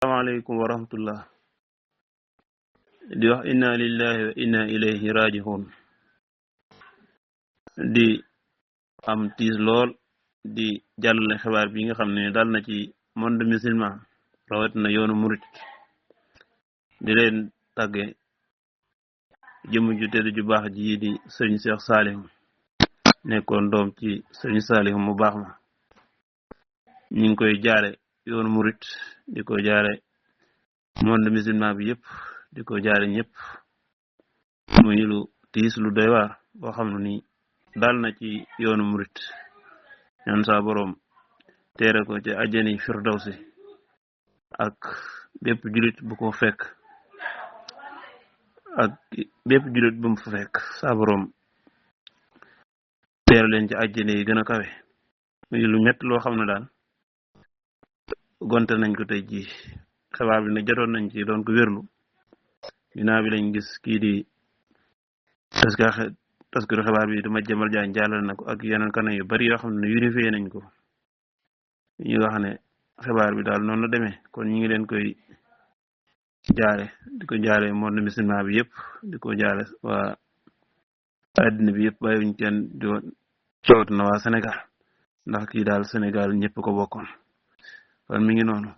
Assalamualaikum warahmatullah. Di wax inna lillahi wa inna ilayhi raji'un. Di am tiis lool di jàllale xibaar bi nga xam ne dal na ci monde musulman rawat na yoonu murit di leen tàgge jëmm ju tedd ju baax ji di sëriñ Cheikh Saliou nekkoon doom ci sëriñ Saliou mu baax ma ñu ngi koy jaare yoonu murit di ko jaare monde musulman bi yëpp di ko jaare ñëpp muy lu tiis lu doy waar boo xam ne ni dal na ci yoonu murit ñaan sa borom teere ko ci àjjani firdawsi ak bépp julit bu ko fekk ak bépp julit bu mu fa fekk sa borom teere leen ci àjjani yi gën a kawe muy lu ñett loo xam ne daal gonte nañ ko tey ji xibaar bi nag jotoon nañ ci doon ko wérlu ginnaaw bi lañ gis kii di taskatu xibaar bi dama jëmal jaan jàllal na ko ak yeneen kanam yu bari yoo xam ne vérifié nañ ko ñu wax ne xibaar bi daal noonu la demee kon ñu ngi leen koy jaare di ko jaare monde musulman bi yëpp di ko jaare waa àddina bi yëpp bàyyiwuñ kenn di coot na waa Sénégal ndax kii daal Sénégal ñëpp ko bokkoon kon mi ngi noonu